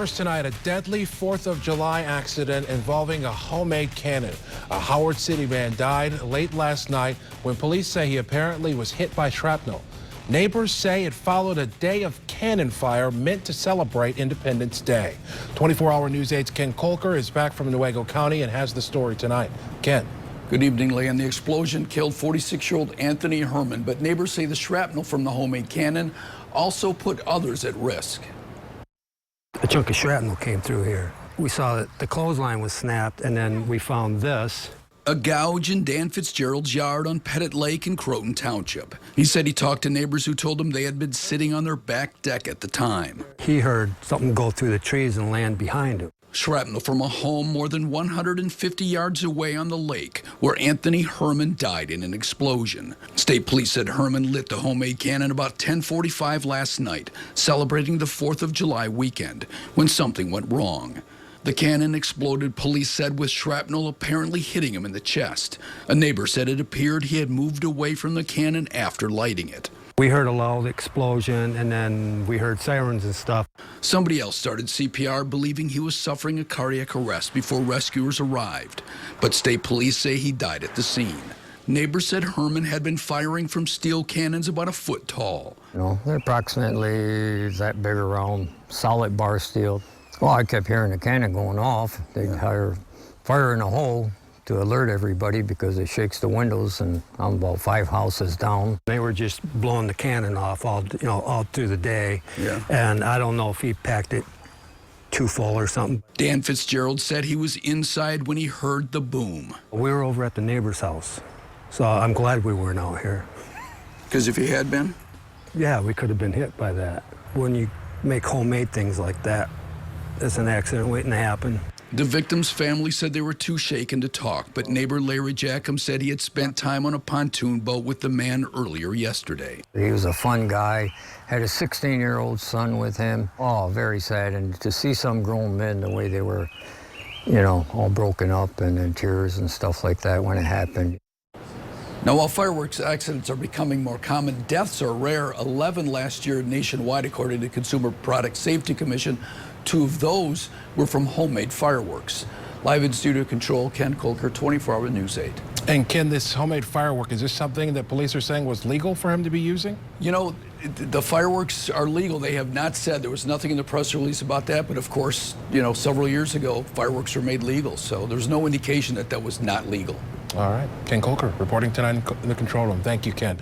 First tonight, a deadly 4th of July accident involving a homemade cannon. A Howard City man died late last night when police say he apparently was hit by shrapnel. Neighbors say it followed a day of cannon fire meant to celebrate Independence Day. 24-hour News 8's Ken Kolker is back from Newaygo County and has the story tonight. Ken. Good evening, Leon. The explosion killed 46-year-old Anthony Herman, but neighbors say the shrapnel from the homemade cannon also put others at risk. A chunk of shrapnel came through here. We saw that the clothesline was snapped, and then we found this. A gouge in Dan Fitzgerald's yard on Pettit Lake in Croton Township. He said he talked to neighbors who told him they had been sitting on their back deck at the time. He heard something go through the trees and land behind him. Shrapnel from a home more than 150 yards away on the lake, where Anthony Herman died in an explosion. State police said Herman lit the homemade cannon about 10:45 last night, celebrating the 4th of July weekend, when something went wrong. The cannon exploded, police said, with shrapnel apparently hitting him in the chest. A neighbor said it appeared he had moved away from the cannon after lighting it. We heard a loud explosion, and then we heard sirens and stuff. Somebody else started CPR, believing he was suffering a cardiac arrest before rescuers arrived. But state police say he died at the scene. Neighbors said Herman had been firing from steel cannons about a foot tall. You know, they're approximately that big around, solid bar steel. Well, I kept hearing the cannon going off. They'd fire in a hole to alert everybody because it shakes the windows, and I'm about 5 houses down. They were just blowing the cannon off all through the day. Yeah. And I don't know if he packed it too full or something. Dan Fitzgerald said he was inside when he heard the boom. We were over at the neighbor's house, so I'm glad we weren't out here. Because if he had been? Yeah, we could have been hit by that. When you make homemade things like that, it's an accident waiting to happen. The victim's family said they were too shaken to talk, but neighbor Larry Jackham said he had spent time on a pontoon boat with the man earlier yesterday. He was a fun guy, had a 16-year-old son with him. Oh, very sad. And to see some grown men the way they were, all broken up and in tears and stuff like that when it happened. Now, while fireworks accidents are becoming more common, deaths are rare. 11 last year nationwide, according to the Consumer Product Safety Commission. 2 of those were from homemade fireworks. Live in studio control, Ken Kolker, 24-hour News 8. And Ken, this homemade firework, is this something that police are saying was legal for him to be using? You know, the fireworks are legal. They have not said. There was nothing in the press release about that. But of course, several years ago, fireworks were made legal. So there's no indication that that was not legal. All right. Ken Kolker reporting tonight in the control room. Thank you, Ken.